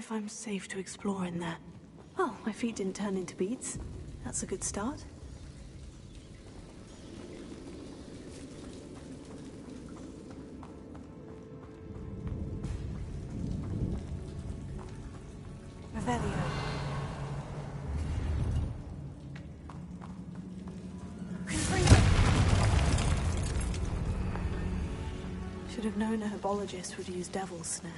if I'm safe to explore in there. Well, my feet didn't turn into beads. That's a good start. Revelio. Should have known a herbologist would use Devil's Snare.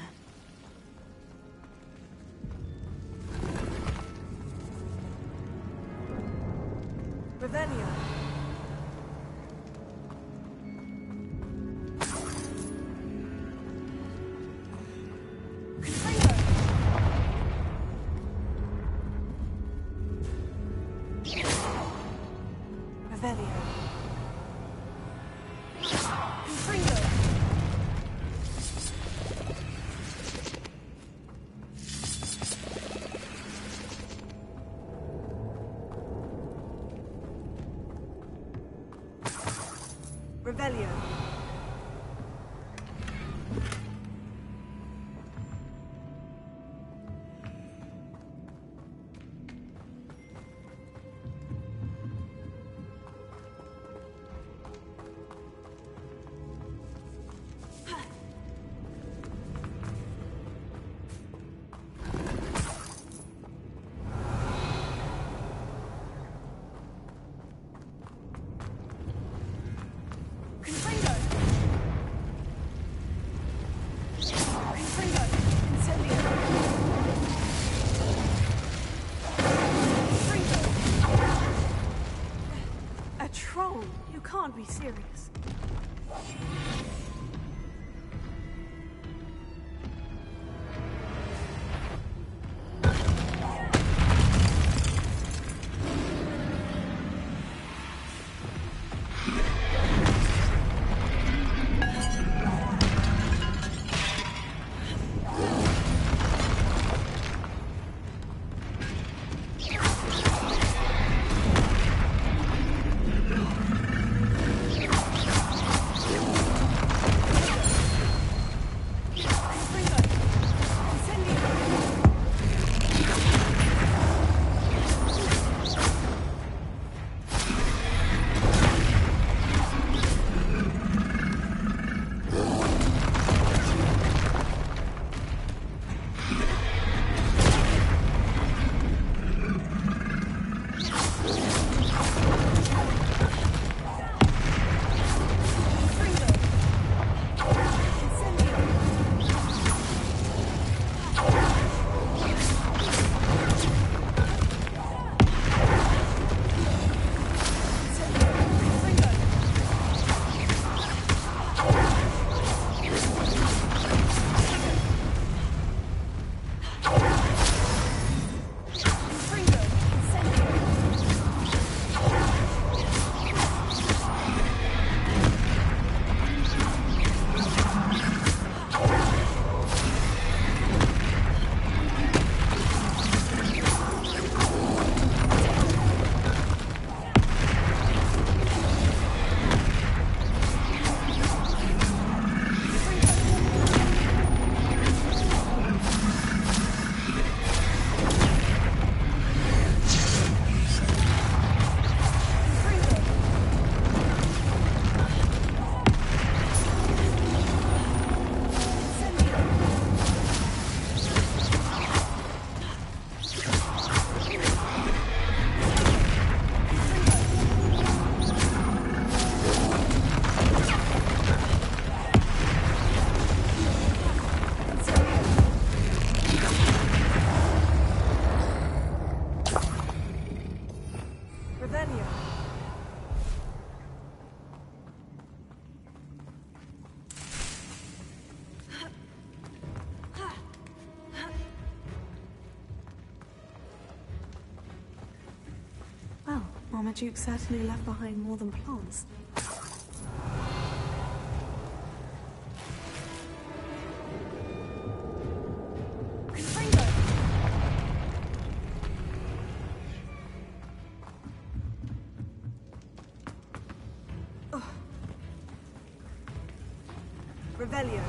Revelio. Revelio. You can't be serious. Marmaduke certainly left behind more than plants. Revelio.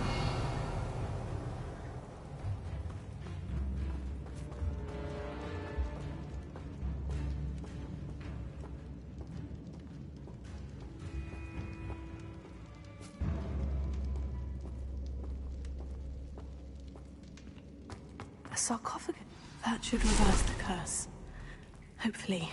sarcophagus. That should reverse the curse. Hopefully.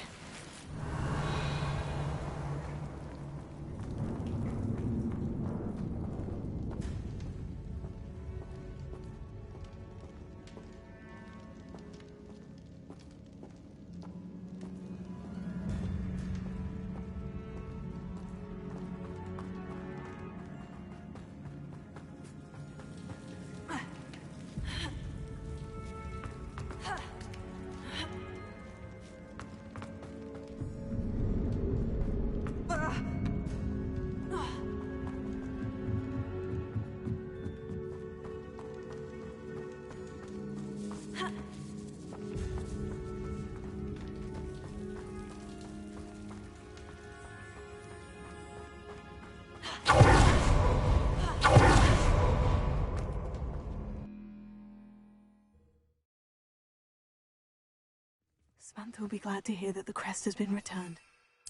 Samantha will be glad to hear that the crest has been returned.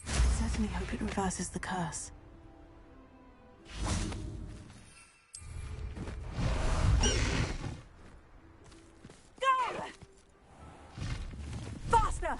I certainly hope it reverses the curse. Go! Faster!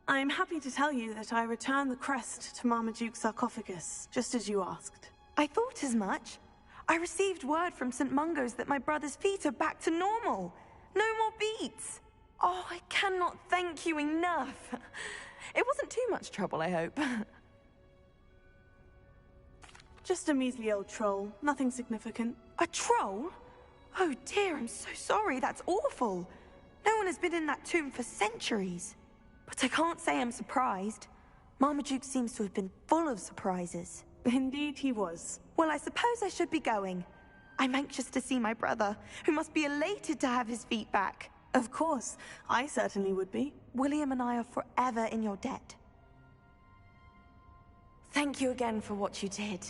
I'm happy to tell you that I returned the crest to Marmaduke's sarcophagus, just as you asked. I thought as much. I received word from St. Mungo's that my brother's feet are back to normal. No more beats. Oh, I cannot thank you enough. It wasn't too much trouble, I hope. Just a measly old troll, nothing significant. A troll? Oh dear, I'm so sorry, that's awful. No one has been in that tomb for centuries. But I can't say I'm surprised. Marmaduke seems to have been full of surprises. Indeed he was. Well, I suppose I should be going. I'm anxious to see my brother, who must be elated to have his feet back. Of course, I certainly would be. William and I are forever in your debt. Thank you again for what you did.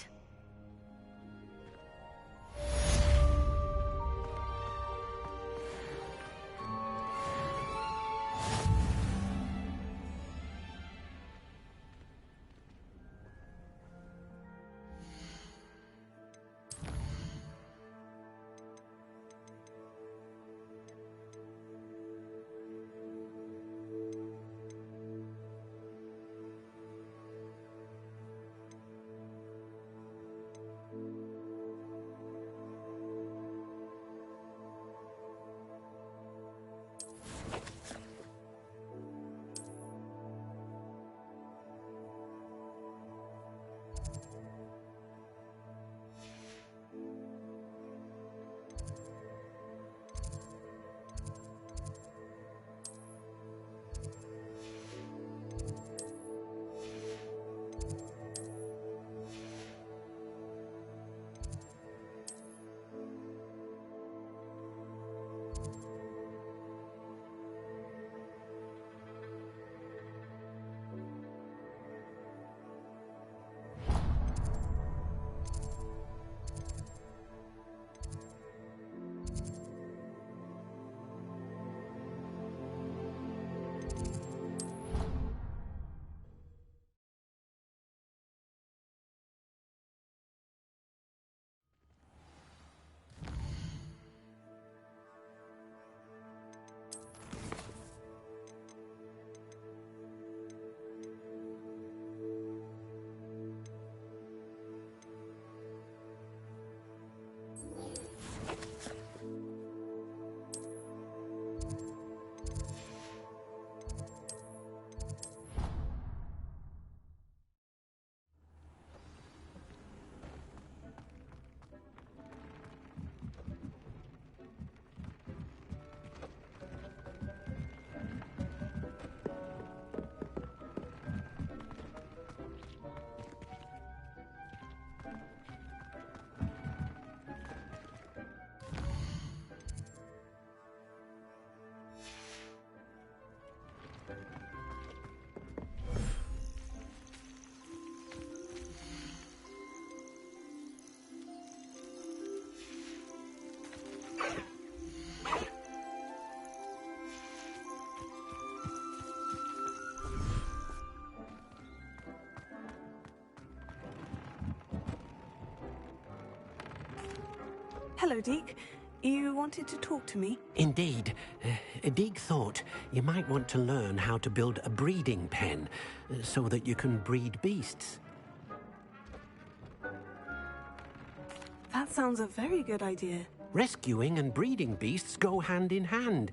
Hello, Deke. You wanted to talk to me? Indeed. Deek thought you might want to learn how to build a breeding pen so that you can breed beasts. That sounds a very good idea. Rescuing and breeding beasts go hand in hand.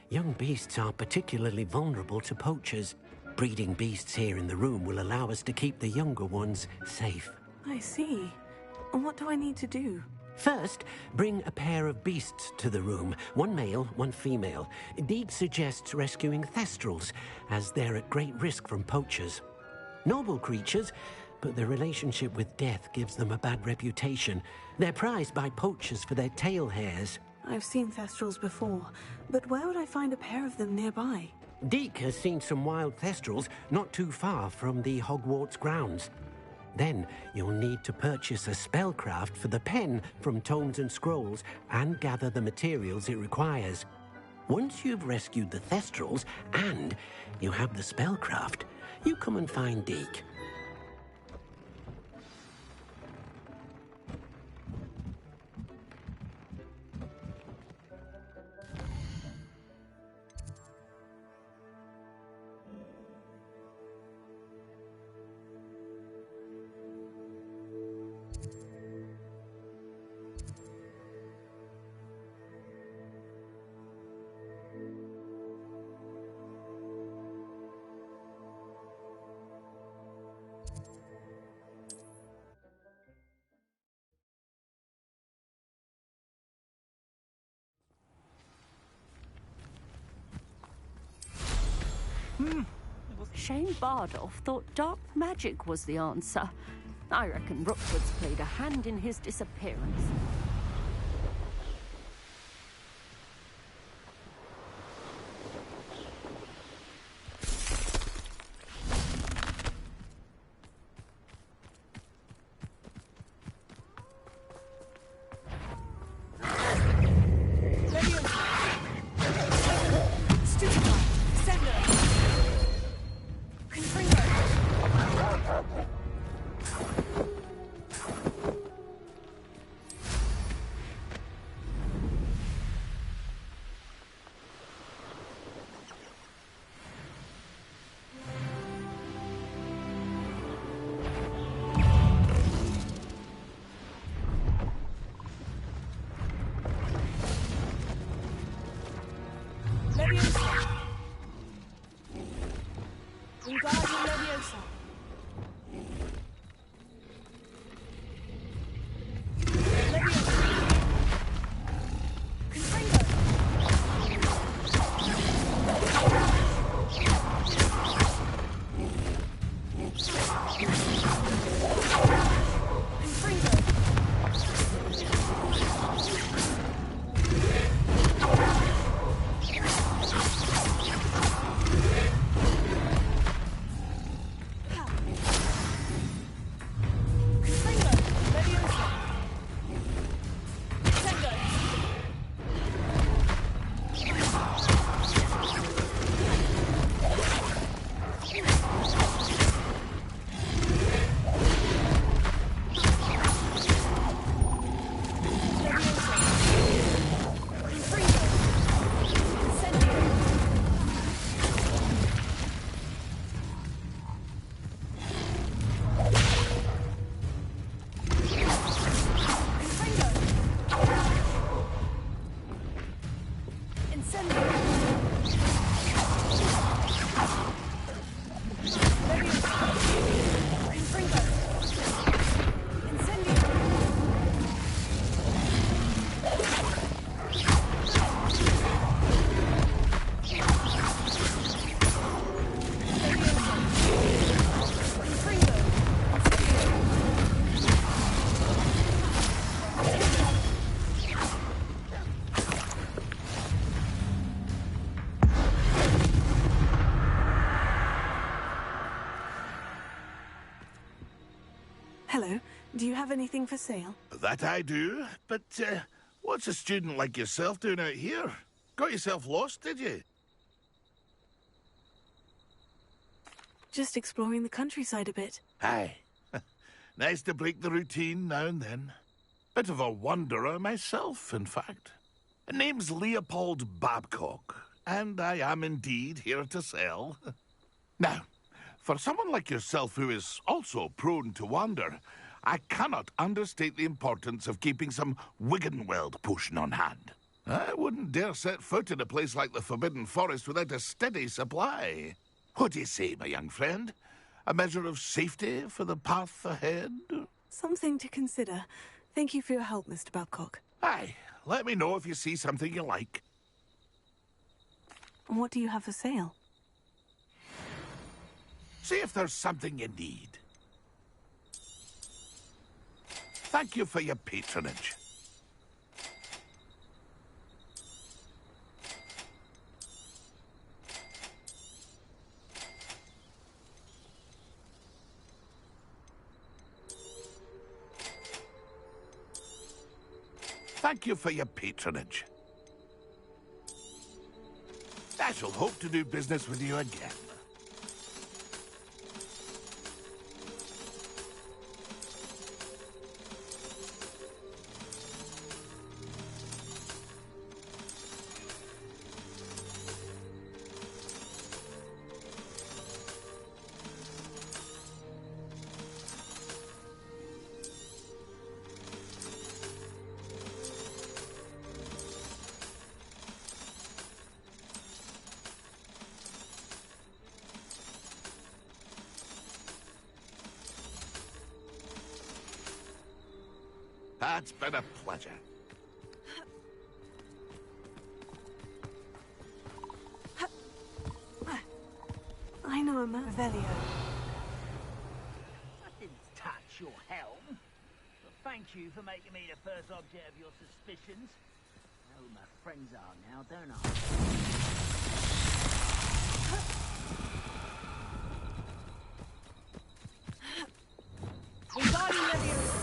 Young beasts are particularly vulnerable to poachers. Breeding beasts here in the room will allow us to keep the younger ones safe. I see. And what do I need to do? First, bring a pair of beasts to the room. One male, one female. Deed suggests rescuing thestrals, as they're at great risk from poachers. Noble creatures, but their relationship with death gives them a bad reputation. They're prized by poachers for their tail hairs. I've seen thestrals before, but where would I find a pair of them nearby? Deke has seen some wild thestrals not too far from the Hogwarts grounds. Then you'll need to purchase a spellcraft for the pen from Tomes and Scrolls and gather the materials it requires. Once you've rescued the thestrals and you have the spellcraft, you come and find Deke. Shane Bardolph thought dark magic was the answer. I reckon Rookwood's played a hand in his disappearance. Hello. Do you have anything for sale? That I do, but what's a student like yourself doing out here? Got yourself lost, did you? Just exploring the countryside a bit. Aye. Nice to break the routine now and then. Bit of a wanderer myself, in fact. Name's Leopold Babcock, and I am indeed here to sell. Now, for someone like yourself who is also prone to wander, I cannot understate the importance of keeping some Wiggenweld potion on hand. I wouldn't dare set foot in a place like the Forbidden Forest without a steady supply. What do you say, my young friend? A measure of safety for the path ahead? Something to consider. Thank you for your help, Mr. Babcock. Aye, let me know if you see something you like. What do you have for sale? See if there's something you need. Thank you for your patronage. Thank you for your patronage. I shall hope to do business with you again. It's been a pleasure. I know a man. Revelio. I didn't touch your helm. But thank you for making me the first object of your suspicions. I know who my friends are now, don't I? Regarding Leviosa.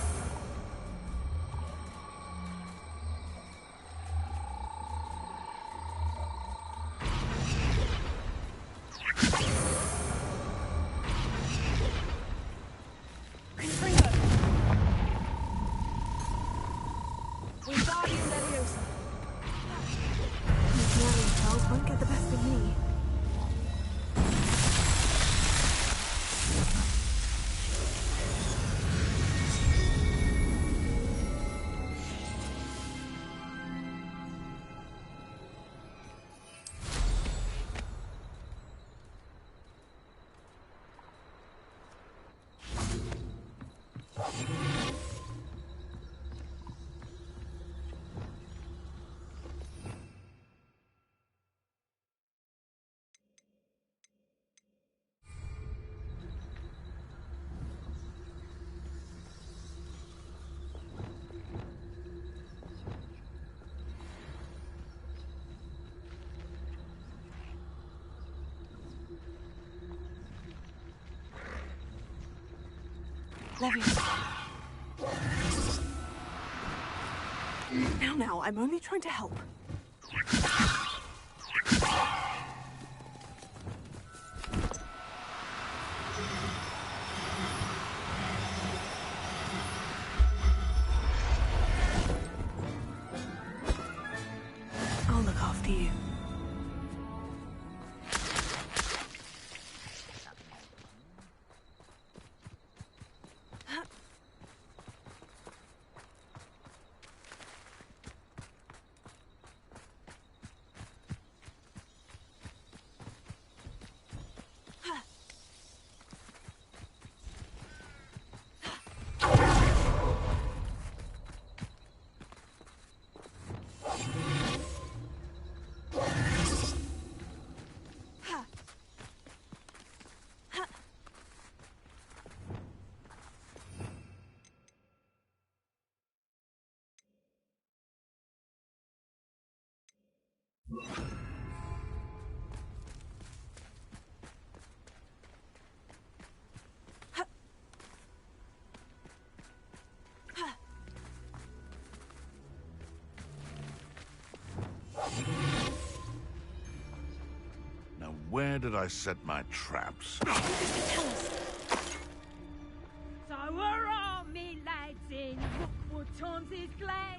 Won't get the best of me. Leviosa. Now, I'm only trying to help. I'll look after you. Now, where did I set my traps? So we're all me lads in Rookwood times he's glad.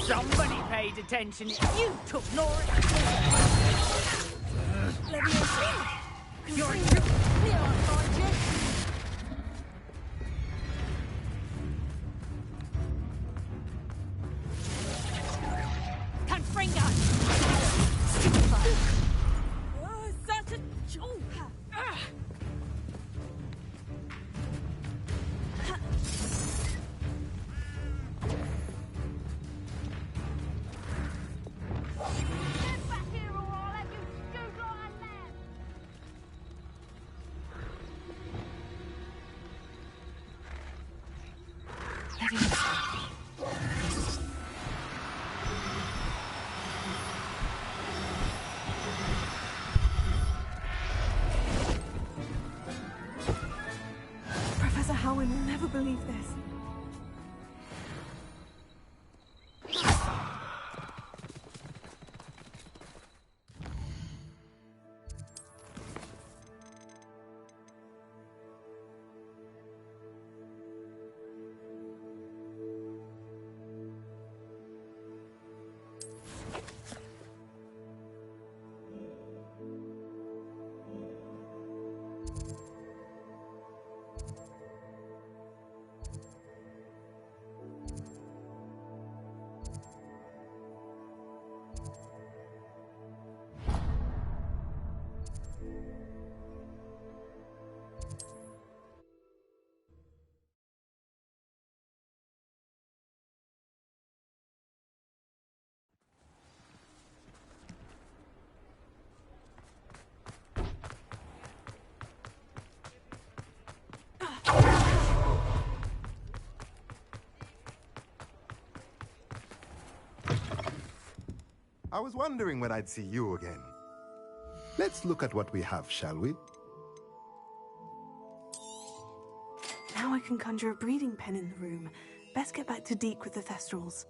Somebody paid attention. You took Nora. You're clear, aren't you? Confringo! Stupefy! Oh, such a joke! Professor Howin will never believe this. I was wondering when I'd see you again. Let's look at what we have, shall we? Now I can conjure a breeding pen in the room. Best get back to Deke with the Thestrals.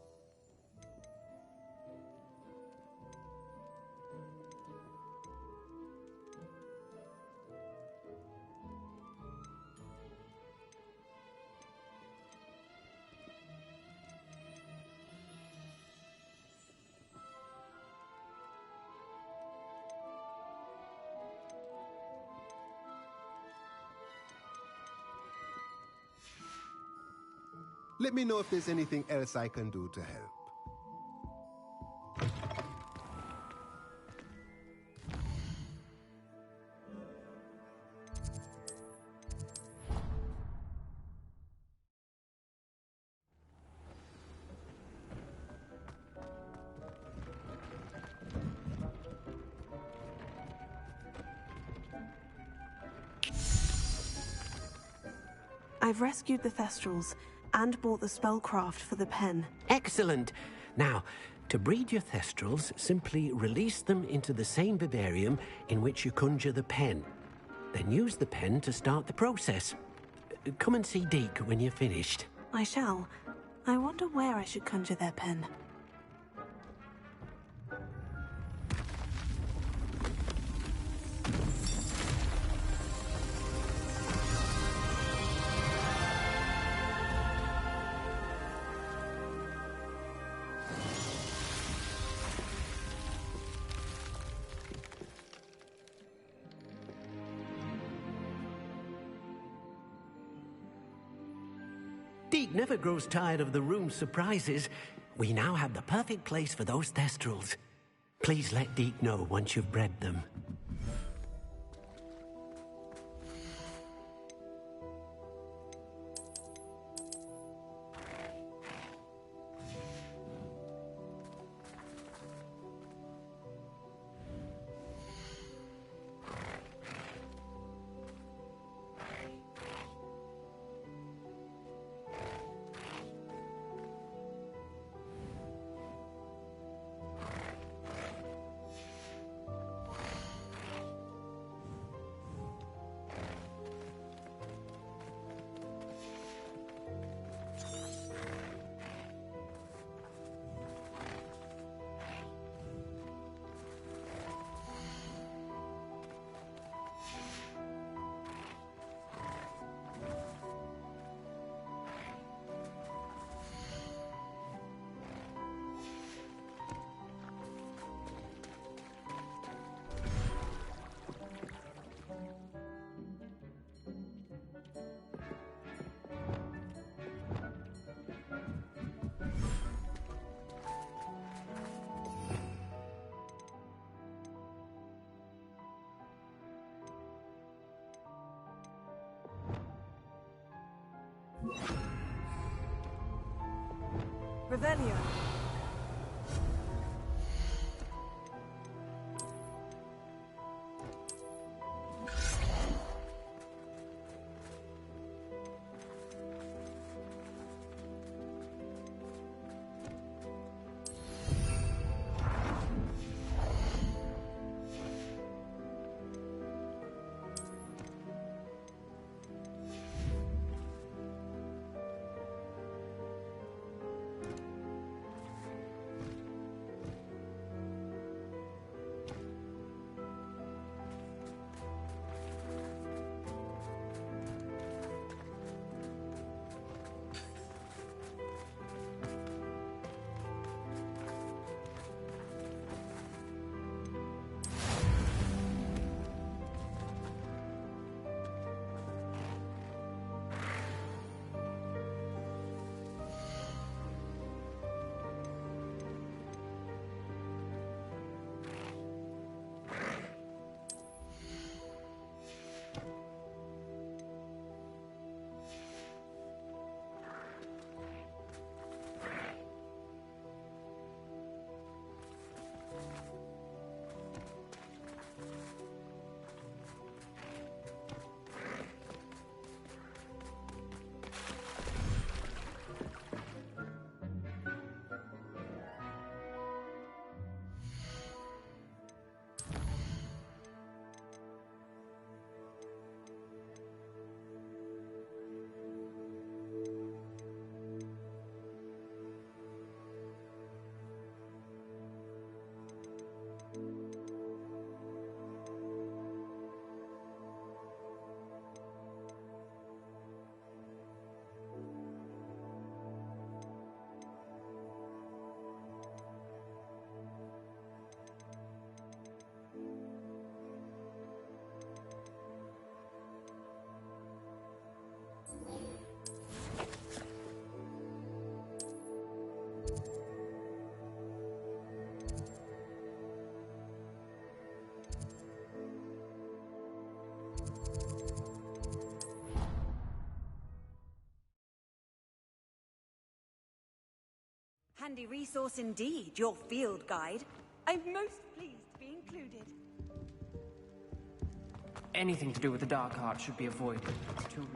Let me know if there's anything else I can do to help. I've rescued the Thestrals and bought the spellcraft for the pen. Excellent. Now, to breed your Thestrals, simply release them into the same vivarium in which you conjure the pen. Then use the pen to start the process. Come and see Deke when you're finished. I shall. I wonder where I should conjure their pen. Deke never grows tired of the room's surprises. We now have the perfect place for those thestrals. Please let Deke know once you've bred them. Revelio. Handy resource indeed, your field guide. I'm most pleased to be included. Anything to do with the dark art should be avoided. Too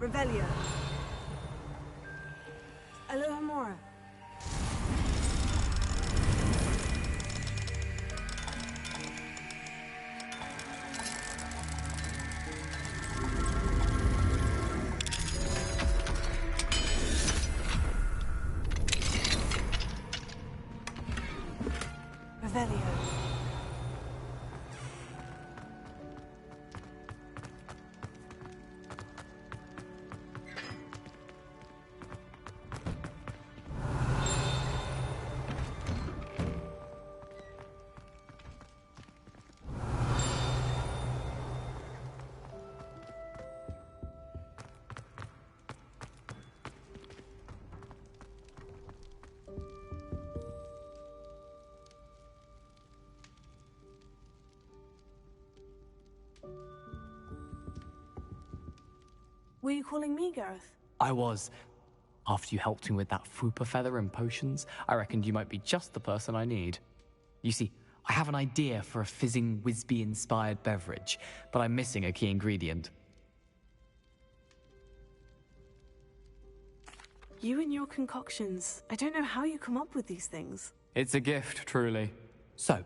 Revelio. Alohomora. Revelio. Were you calling me, Gareth? I was. After you helped me with that Fupa feather and potions, I reckoned you might be just the person I need. You see, I have an idea for a fizzing Wisby-inspired beverage, but I'm missing a key ingredient. You and your concoctions. I don't know how you come up with these things. It's a gift, truly. So,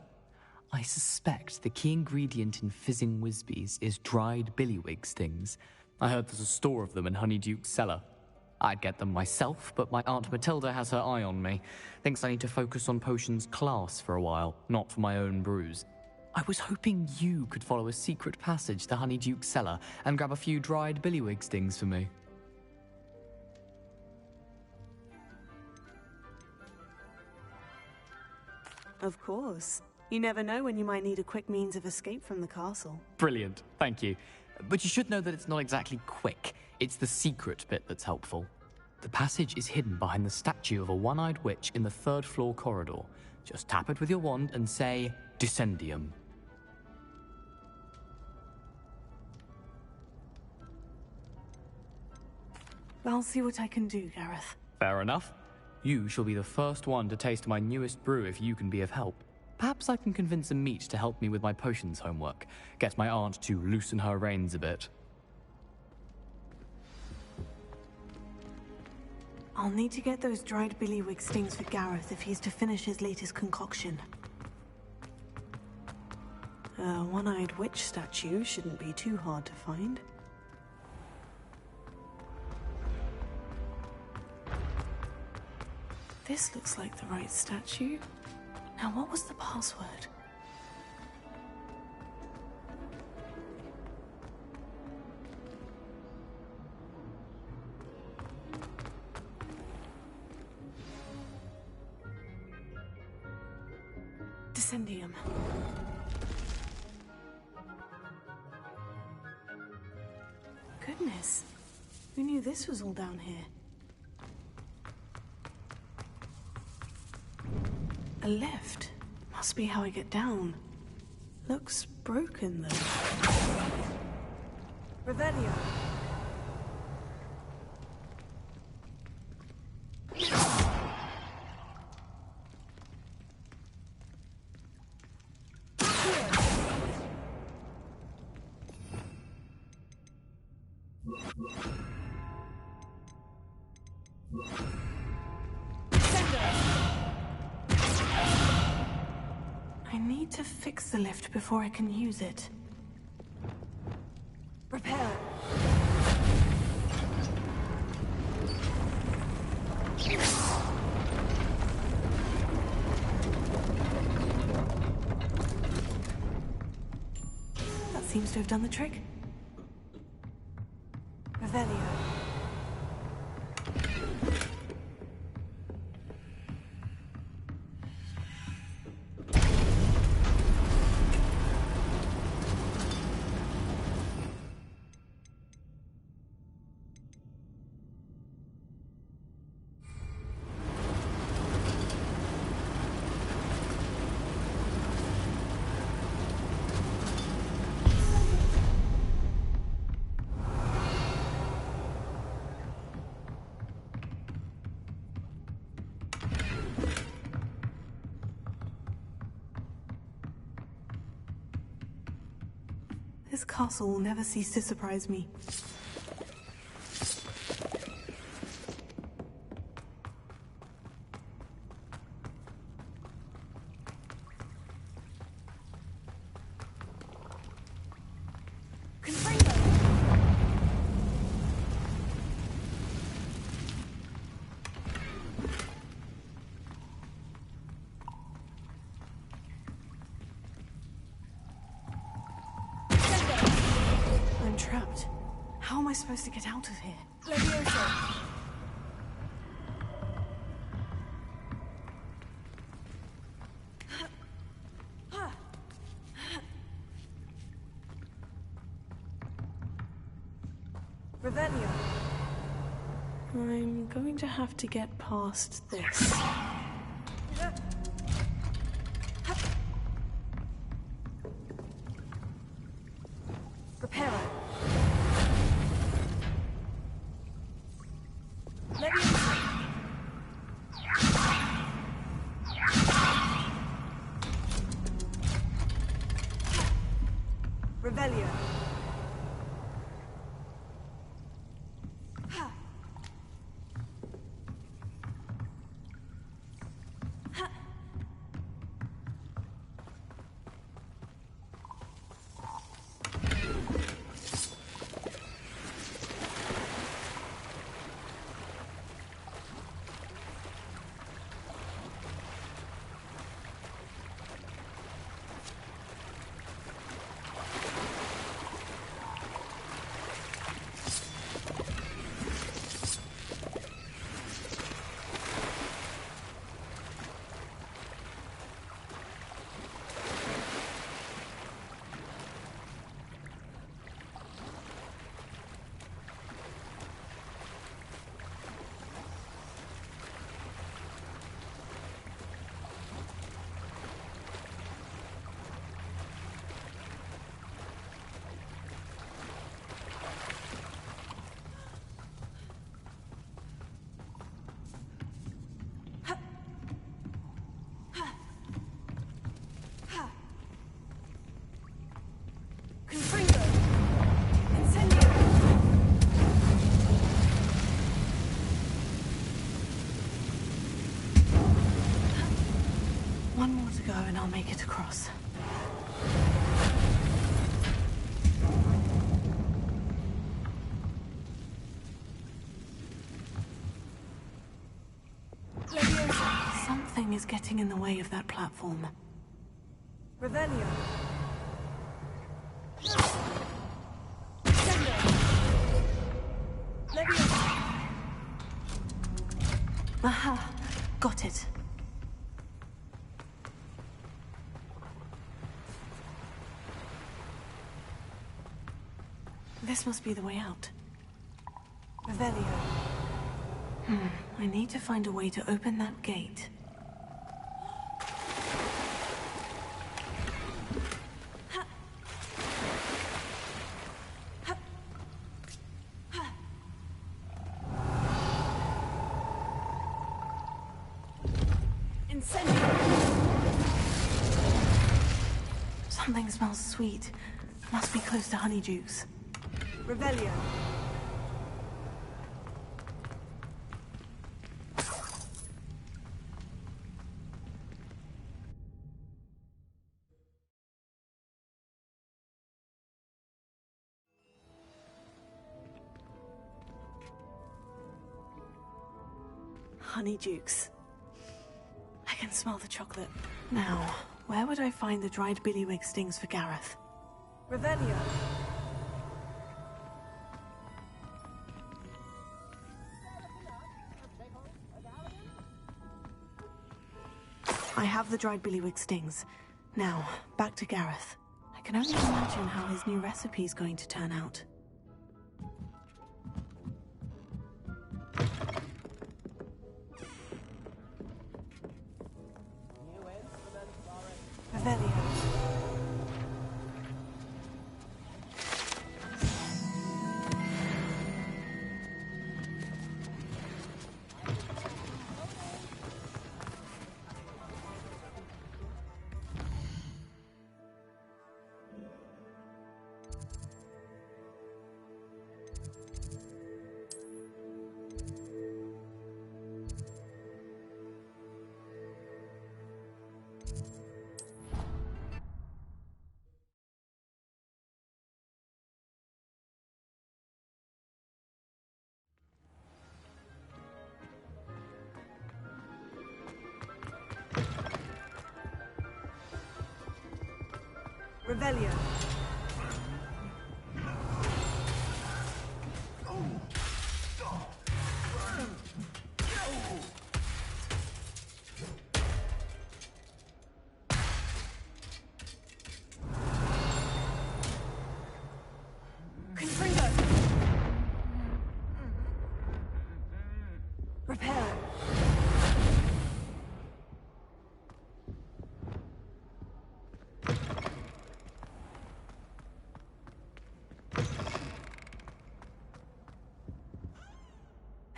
I suspect the key ingredient in fizzing Wisbies is dried billywig stings. I heard there's a store of them in Honeyduke's cellar. I'd get them myself, but my Aunt Matilda has her eye on me. Thinks I need to focus on potions class for a while, not for my own brews. I was hoping you could follow a secret passage to Honeyduke's cellar and grab a few dried billywig stings for me. Of course. You never know when you might need a quick means of escape from the castle. Brilliant, thank you. But you should know that it's not exactly quick. It's the secret bit that's helpful. The passage is hidden behind the statue of a one-eyed witch in the third-floor corridor. Just tap it with your wand and say, Descendium. I'll see what I can do, Gareth. Fair enough. You shall be the first one to taste my newest brew if you can be of help. Perhaps I can convince a meat to help me with my potions homework. Get my aunt to loosen her reins a bit. I'll need to get those dried billywig stings for Gareth if he's to finish his latest concoction. A one-eyed witch statue shouldn't be too hard to find. This looks like the right statue. Now, what was the password? Descendium. Goodness. Who knew this was all down here? A lift. Must be how I get down. Looks broken, though. Revelio. I need to fix the lift before I can use it. Repair. That seems to have done the trick. Revelio. This castle will never cease to surprise me. How am I supposed to get out of here? Leviosa! Revelio. I'm going to have to get past this. Reparo. Leviosa. Revelio. One more to go and I'll make it across. Something is getting in the way of that platform. Revelio. Leviosa. Aha! Got it. This must be the way out. Revelio. I need to find a way to open that gate. Something smells sweet. Must be close to Honeydukes. Revelio. Honeydukes. I can smell the chocolate. Now, where would I find the dried billywig stings for Gareth? Revelio. I have the dried billywig stings. Now, back to Gareth. I can only imagine how his new recipe's going to turn out. Revelio. Revelio.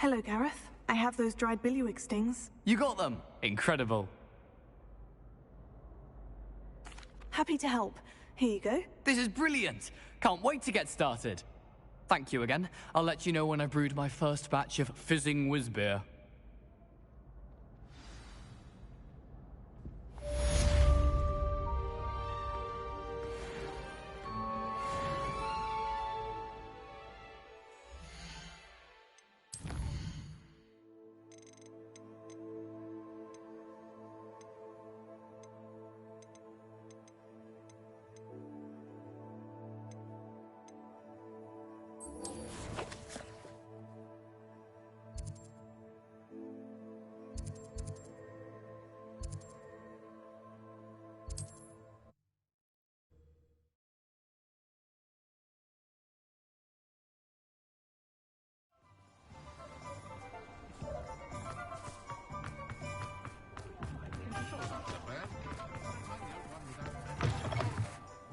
Hello, Gareth. I have those dried billywig stings. You got them! Incredible. Happy to help. Here you go. This is brilliant! Can't wait to get started. Thank you again. I'll let you know when I've brewed my first batch of fizzing whizbeer.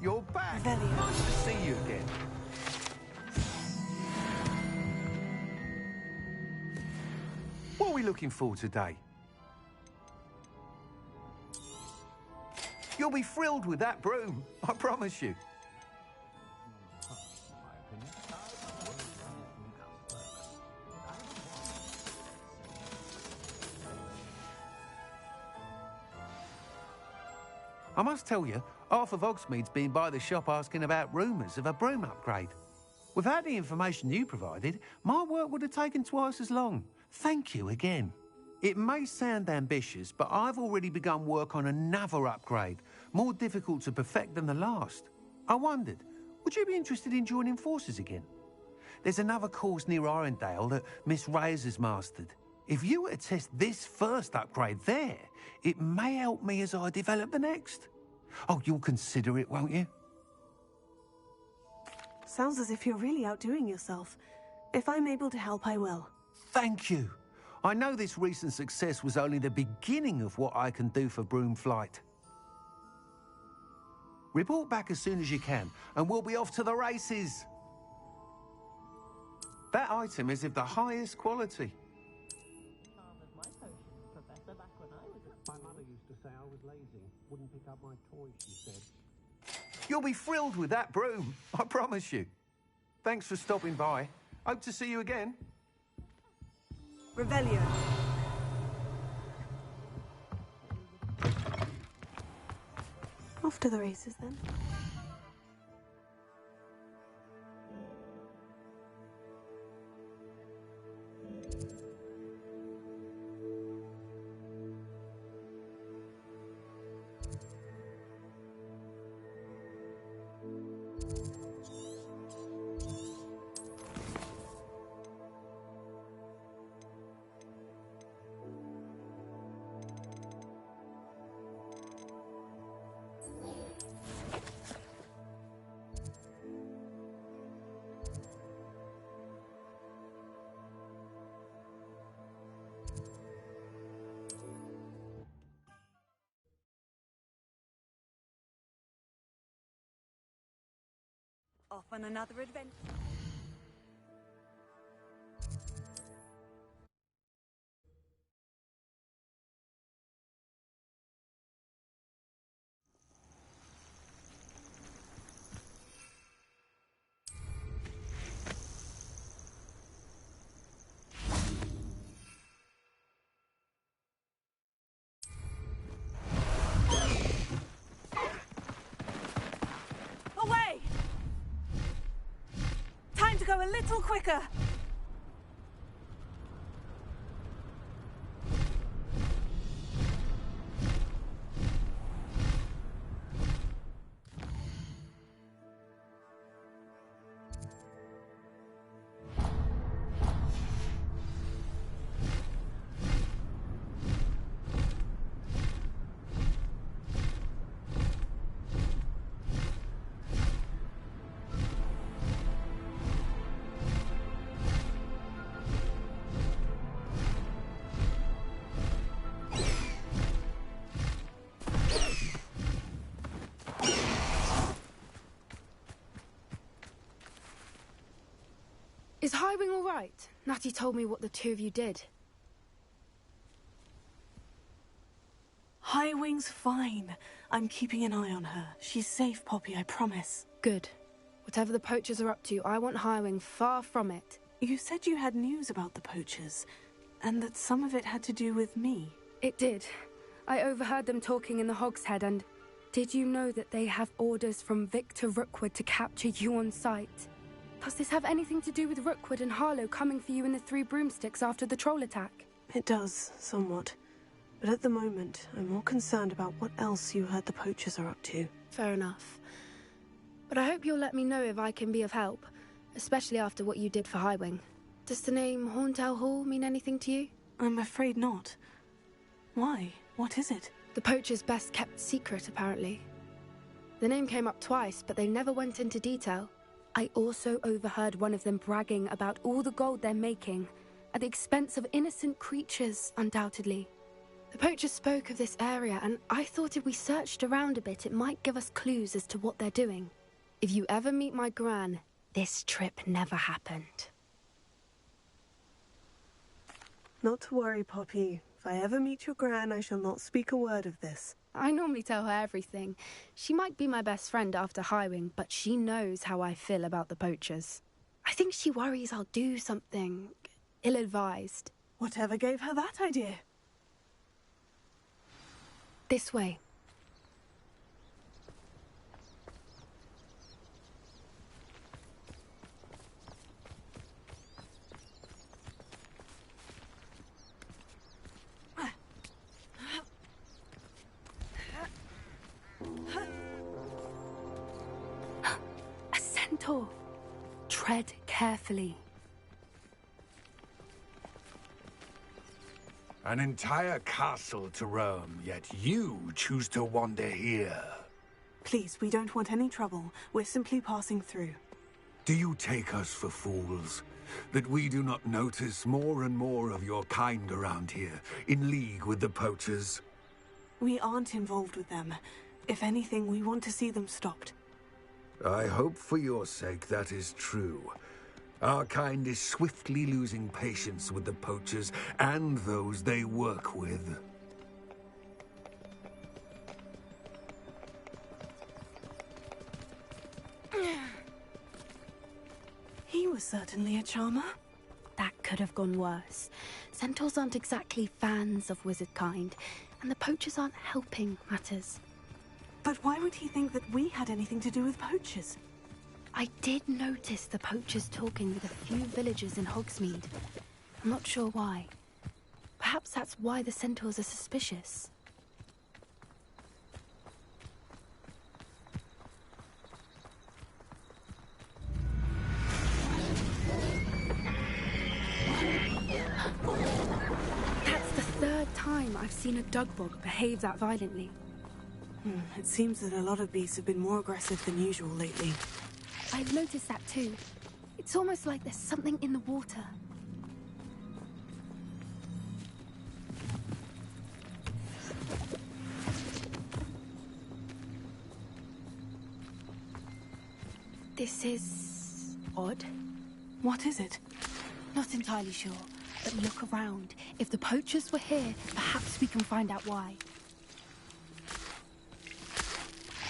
You're back! Revelio. Nice to see you again. What are we looking for today? You'll be thrilled with that broom, I promise you. I must tell you, half of Hogsmeade's been by the shop asking about rumours of a broom upgrade. Without the information you provided, my work would have taken twice as long. Thank you again. It may sound ambitious, but I've already begun work on another upgrade, more difficult to perfect than the last. I wondered, would you be interested in joining forces again? There's another course near Arendelle that Miss Reyes has mastered. If you were to test this first upgrade there, it may help me as I develop the next. Oh, you'll consider it, won't you? Sounds as if you're really outdoing yourself. If I'm able to help, I will. Thank you. I know this recent success was only the beginning of what I can do for Broomflight. Report back as soon as you can, and we'll be off to the races. That item is of the highest quality. My mother used to say I was lazy, wouldn't pick up my toys, she said. You'll be thrilled with that broom, I promise you. Thanks for stopping by. Hope to see you again. Revelio. Off to the races, then. Off on another adventure. Away! Time to go a little quicker. Is Highwing all right? Natty told me what the two of you did. Highwing's fine. I'm keeping an eye on her. She's safe, Poppy, I promise. Good. Whatever the poachers are up to, I want Highwing far from it. You said you had news about the poachers, and that some of it had to do with me. It did. I overheard them talking in the Hogshead, and did you know that they have orders from Victor Rookwood to capture you on sight? Does this have anything to do with Rookwood and Harlow coming for you in the Three Broomsticks after the troll attack? It does, somewhat. But at the moment, I'm more concerned about what else you heard the poachers are up to. Fair enough. But I hope you'll let me know if I can be of help, especially after what you did for Highwing. Does the name Horntail Hall mean anything to you? I'm afraid not. Why? What is it? The poachers' best kept secret, apparently. The name came up twice, but they never went into detail. I also overheard one of them bragging about all the gold they're making, at the expense of innocent creatures, undoubtedly. The poachers spoke of this area, and I thought if we searched around a bit, it might give us clues as to what they're doing. If you ever meet my gran, this trip never happened. Not to worry, Poppy. If I ever meet your gran, I shall not speak a word of this. I normally tell her everything. She might be my best friend after Highwing, but she knows how I feel about the poachers. I think she worries I'll do something ill-advised. Whatever gave her that idea? This way. A centaur. Tread carefully. An entire castle to roam, yet you choose to wander here. Please, we don't want any trouble. We're simply passing through. Do you take us for fools? That we do not notice more and more of your kind around here, in league with the poachers? We aren't involved with them. If anything, we want to see them stopped. I hope for your sake that is true. Our kind is swiftly losing patience with the poachers and those they work with. He was certainly a charmer. That could have gone worse. Centaurs aren't exactly fans of wizard kind, and the poachers aren't helping matters. But why would he think that we had anything to do with poachers? I did notice the poachers talking with a few villagers in Hogsmeade. I'm not sure why. Perhaps that's why the centaurs are suspicious. That's the third time I've seen a dugbog behave that violently. It seems that a lot of beasts have been more aggressive than usual lately. I've noticed that too. It's almost like there's something in the water. This is odd. What is it? Not entirely sure, but look around. If the poachers were here, perhaps we can find out why.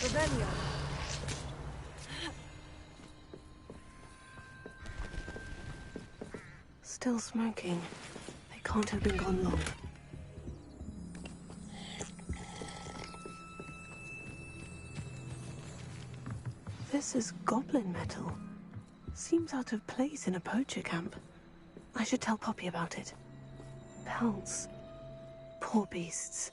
Revelio. Still smoking. They can't have been gone long. This is goblin metal. Seems out of place in a poacher camp. I should tell Poppy about it. Pelts. Poor beasts.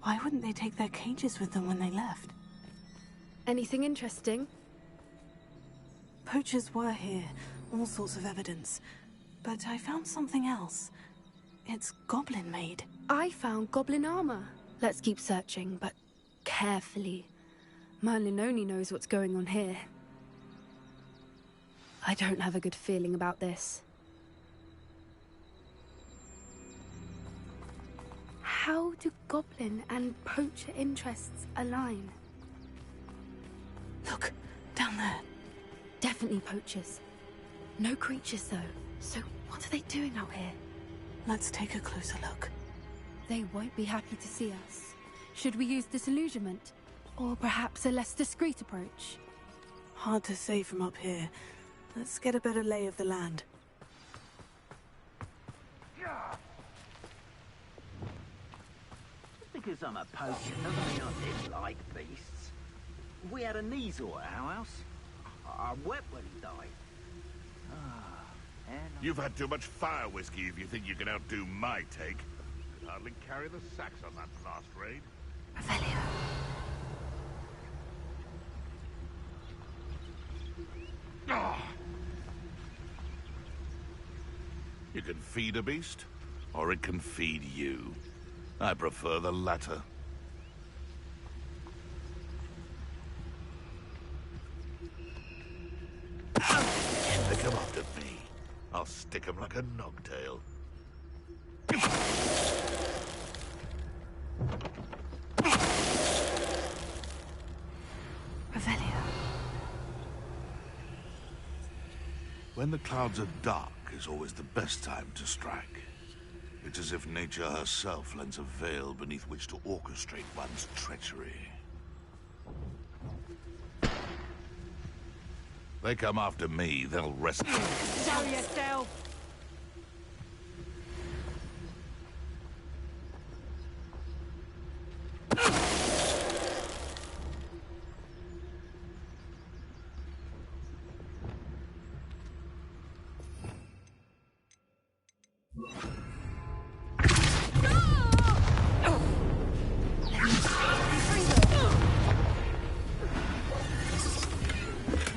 Why wouldn't they take their cages with them when they left? Anything interesting? Poachers were here, all sorts of evidence. But I found something else. It's goblin-made. I found goblin armor. Let's keep searching, but carefully. Merlin only knows what's going on here. I don't have a good feeling about this. How do goblin and poacher interests align? Look, down there. definitely poachers. No creatures, though. So what are they doing out here? Let's take a closer look. They won't be happy to see us. Should we use disillusionment? Or perhaps a less discreet approach? Hard to say from up here. Let's get a better lay of the land. Because I'm a poacher doesn't mean I dislike beasts. We had a Kneazor at our house. I wept when he died. You've had too much fire whiskey if you think you can outdo my take. Could hardly carry the sacks on that last raid. Revelio. You can feed a beast, or it can feed you. I prefer the latter. They come after me. I'll stick 'em like a nogtail. Revelio. When the clouds are dark is always the best time to strike. It's as if nature herself lends a veil beneath which to orchestrate one's treachery. They come after me, they'll rescue me. Show yourself!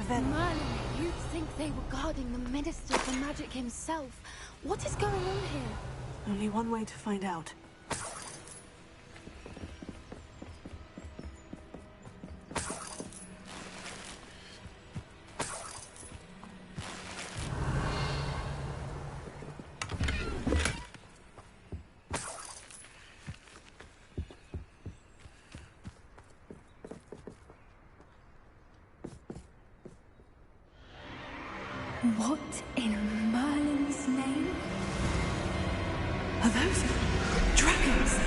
Merlin, you'd think they were guarding the Minister for Magic himself. What is going on here? Only one way to find out. What in Merlin's name? Are those dragons?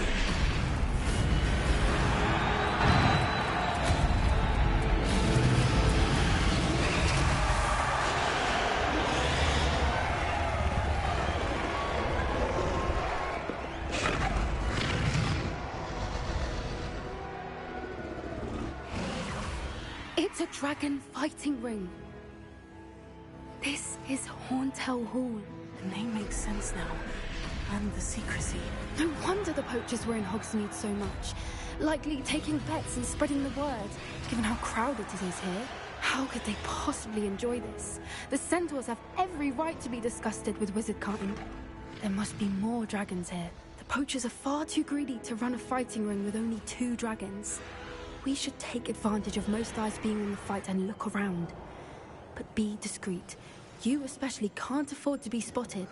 It's a dragon fighting ring. This is Horntail Hall. The name makes sense now. And the secrecy. No wonder the poachers were in Hogsmeade so much. Likely taking bets and spreading the word. Given how crowded it is here, how could they possibly enjoy this? The centaurs have every right to be disgusted with wizard kind. There must be more dragons here. The poachers are far too greedy to run a fighting ring with only 2 dragons. We should take advantage of most eyes being in the fight and look around. But be discreet. You especially can't afford to be spotted.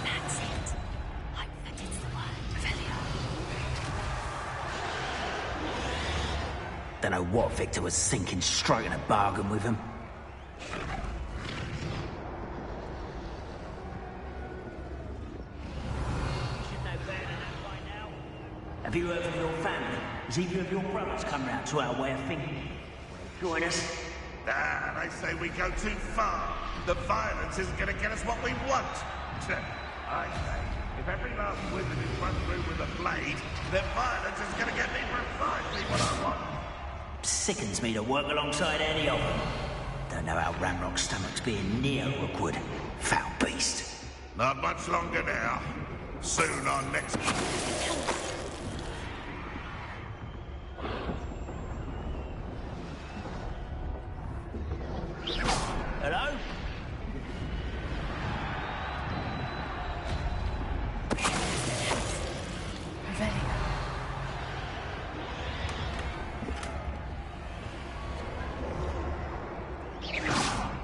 That's it. Hope that it's the word. Revelio. Don't know what Victor was thinking, striking a bargain with him. Have you heard from your family? Has either of your brothers come round to our way of thinking? Join us? Nah, they say we go too far. The violence isn't going to get us what we want. I say, if every last wizard is run through with a blade, then violence is going to get me precisely what I want. Sickens me to work alongside any of them. Don't know how Ramrock's stomach's being near Rookwood. Foul beast. Not much longer now. Soon our next... Hello?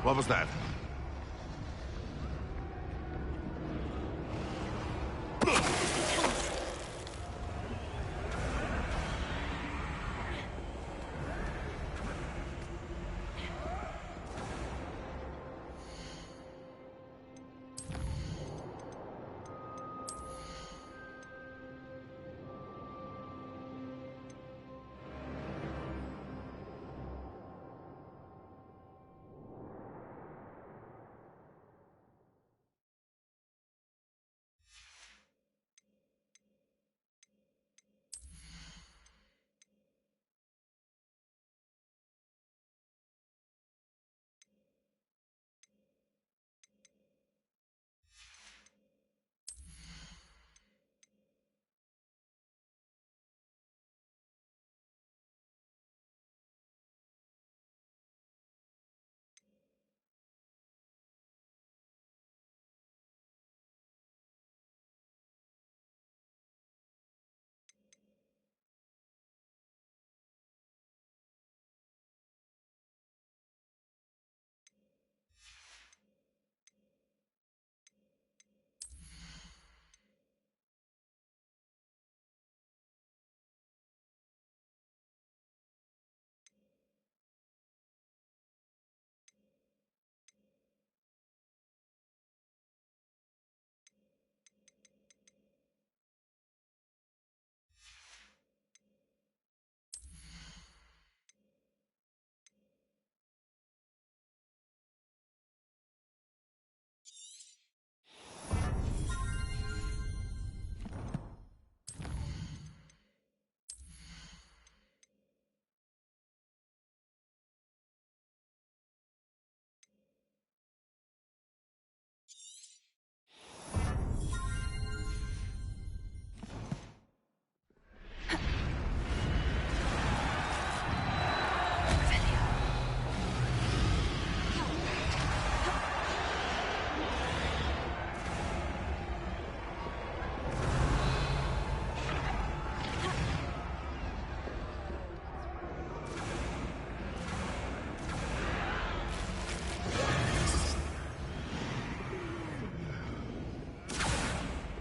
What was that?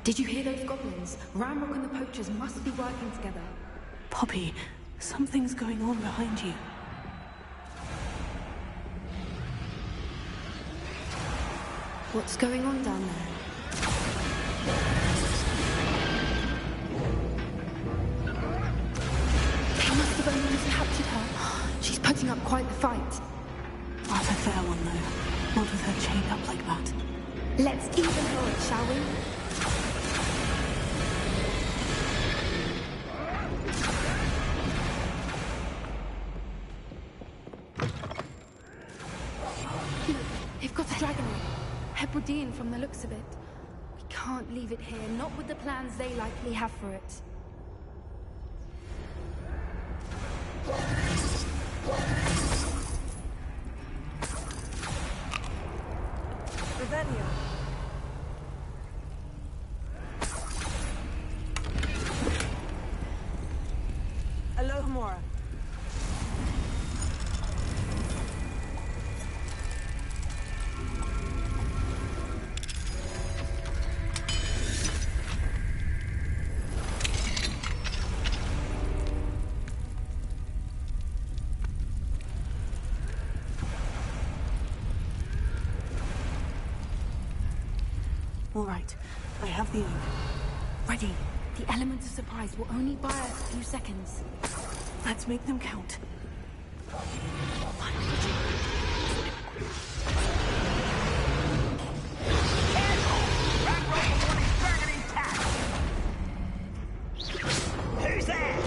Did you hear those goblins? Ramrock and the poachers must be working together. Poppy, something's going on behind you. What's going on down there? They must have only captured her. She's putting up quite the fight. Not a fair one, though. Not with her chained up like that. Let's even her it, shall we? Look, they've got a dragon. Hebridean from the looks of it. We can't leave it here, not with the plans they likely have for it. Ravenia. Alohomora. All right, I have the oak. Ready. The element of surprise will only buy us a few seconds. Let's make them count. Who's there?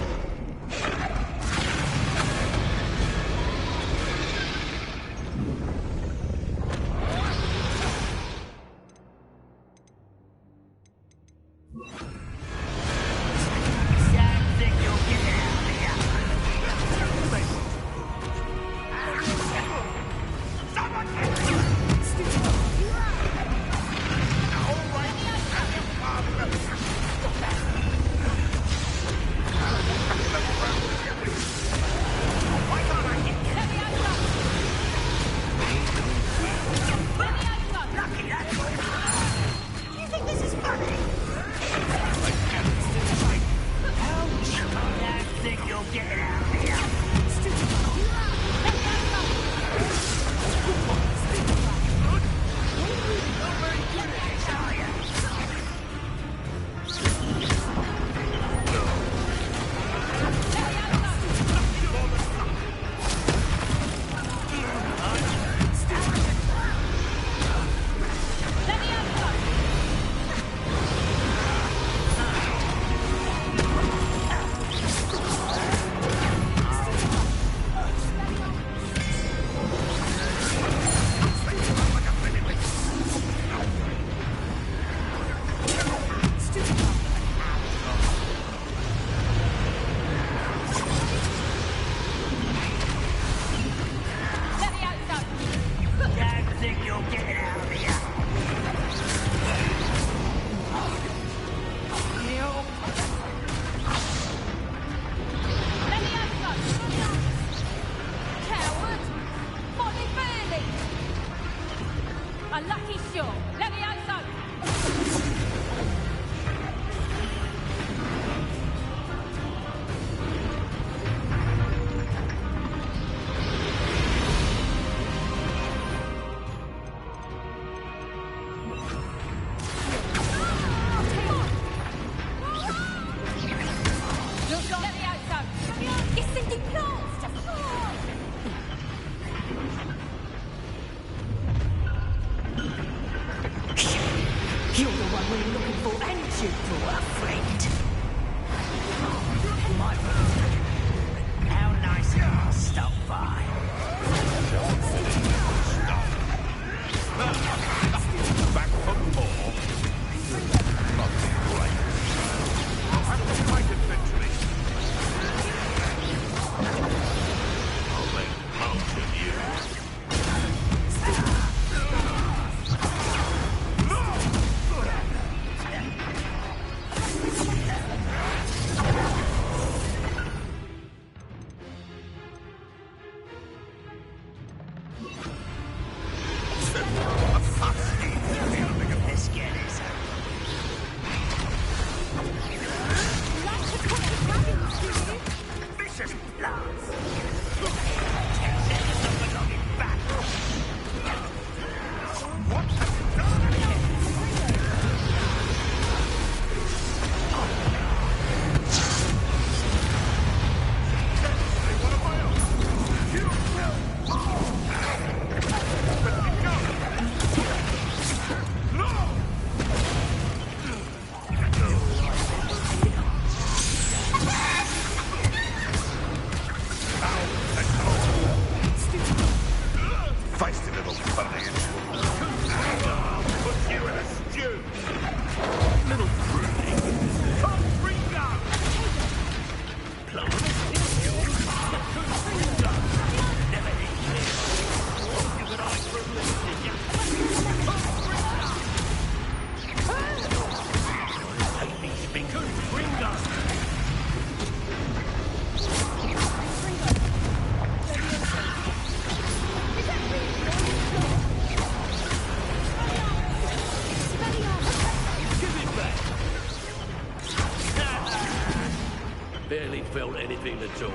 anything at all.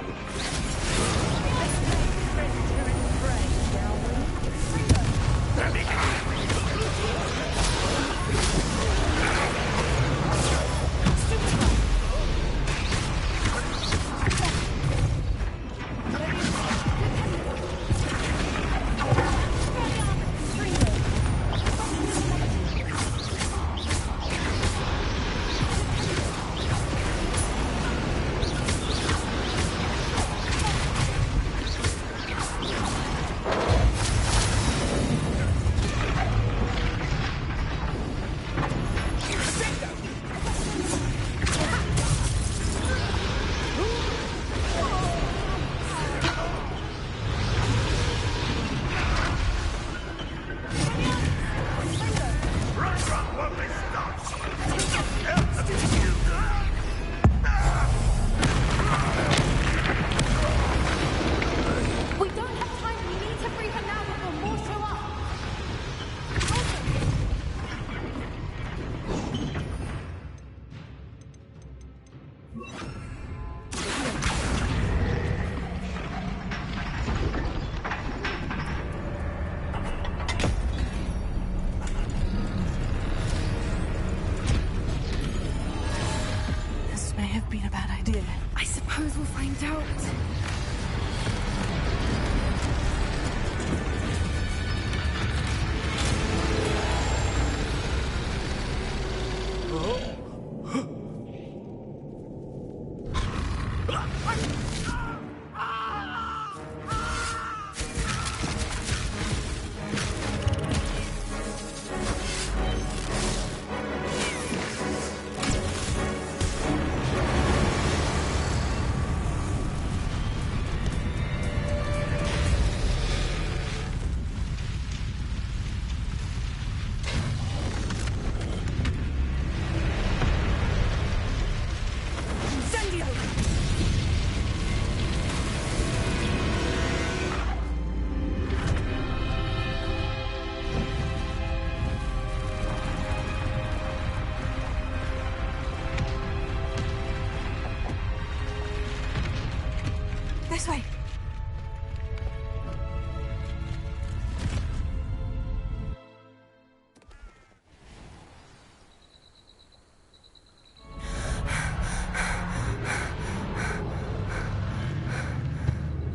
This way.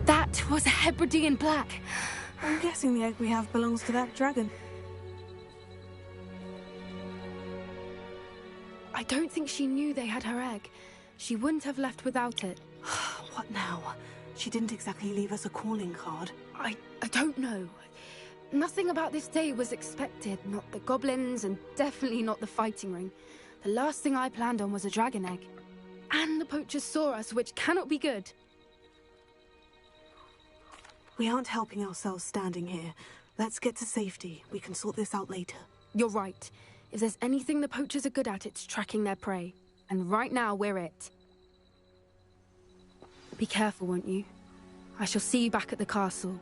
That was a Hebridean black. I'm guessing the egg we have belongs to that dragon. I don't think she knew they had her egg. She wouldn't have left without it. What now? She didn't exactly leave us a calling card. I don't know. Nothing about this day was expected. Not the goblins, and definitely not the fighting ring. The last thing I planned on was a dragon egg. And the poachers saw us, which cannot be good. We aren't helping ourselves standing here. Let's get to safety. We can sort this out later. You're right. If there's anything the poachers are good at, it's tracking their prey. And right now, we're it. Be careful, won't you? I shall see you back at the castle.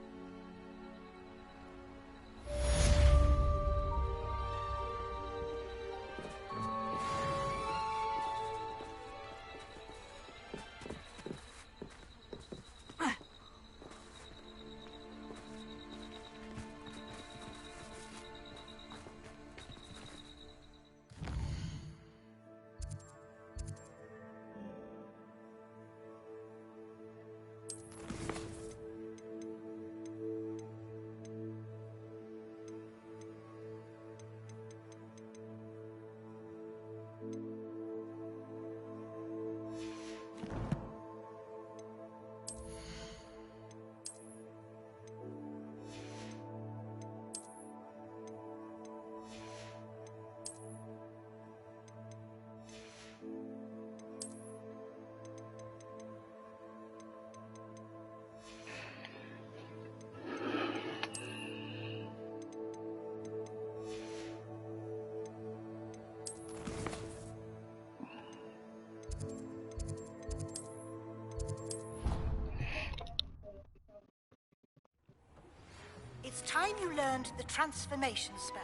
It's time you learned the transformation spell.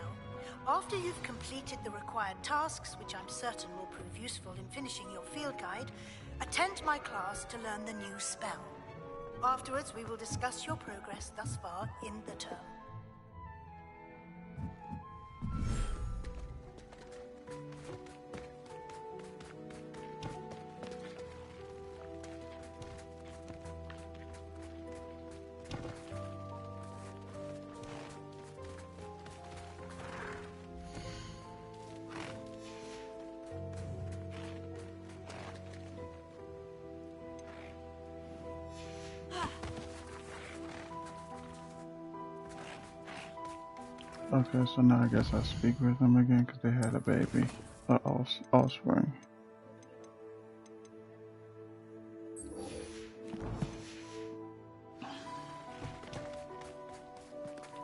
After you've completed the required tasks, which I'm certain will prove useful in finishing your field guide, Attend my class to learn the new spell. Afterwards, we will discuss your progress thus far in the term. Okay, so now I guess I speak with them again because they had a baby, offspring.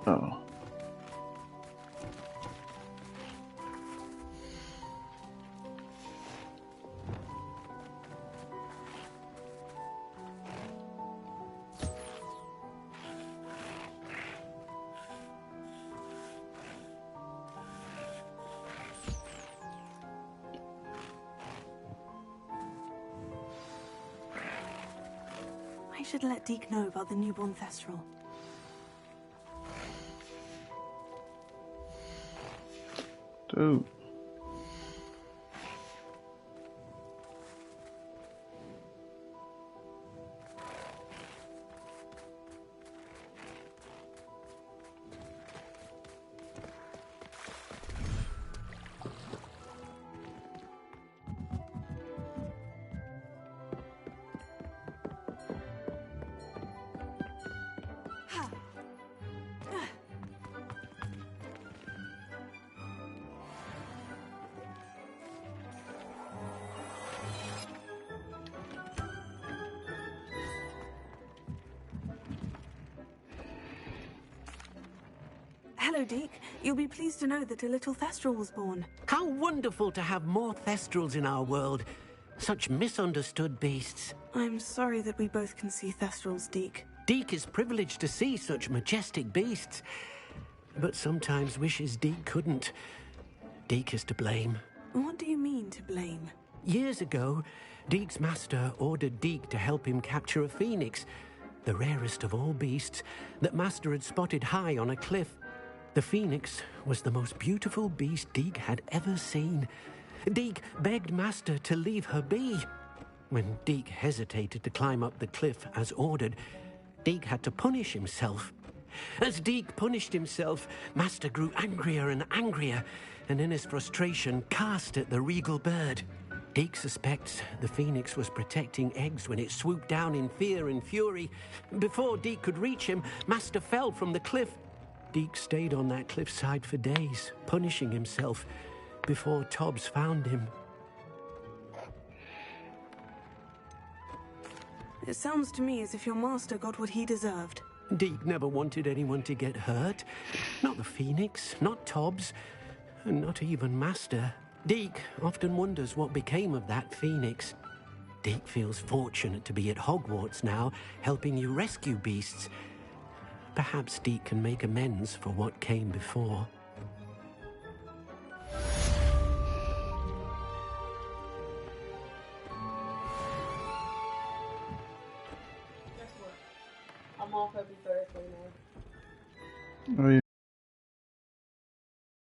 Oh. I should let Deke know about the newborn Thestral. Dude. Hello, Deke. You'll be pleased to know that a little Thestral was born. How wonderful to have more Thestrals in our world. Such misunderstood beasts. I'm sorry that we both can see Thestrals, Deke. Deke is privileged to see such majestic beasts, but sometimes wishes Deke couldn't. Deke is to blame. What do you mean, to blame? Years ago, Deke's master ordered Deke to help him capture a phoenix, the rarest of all beasts, that master had spotted high on a cliff. The phoenix was the most beautiful beast Deke had ever seen. Deke begged master to leave her be. When Deke hesitated to climb up the cliff as ordered, Deke had to punish himself. As Deke punished himself, master grew angrier and angrier, and in his frustration cast at the regal bird. Deke suspects the phoenix was protecting eggs when it swooped down in fear and fury. Before Deke could reach him, master fell from the cliff. Deke stayed on that cliffside for days, punishing himself, before Tobbs found him. It sounds to me as if your master got what he deserved. Deke never wanted anyone to get hurt. Not the phoenix, not Tobbs, and not even master. Deke often wonders what became of that phoenix. Deke feels fortunate to be at Hogwarts now, helping you rescue beasts. Perhaps Deke can make amends for what came before. Guess what? I'm off every Thursday now. Oh, yeah.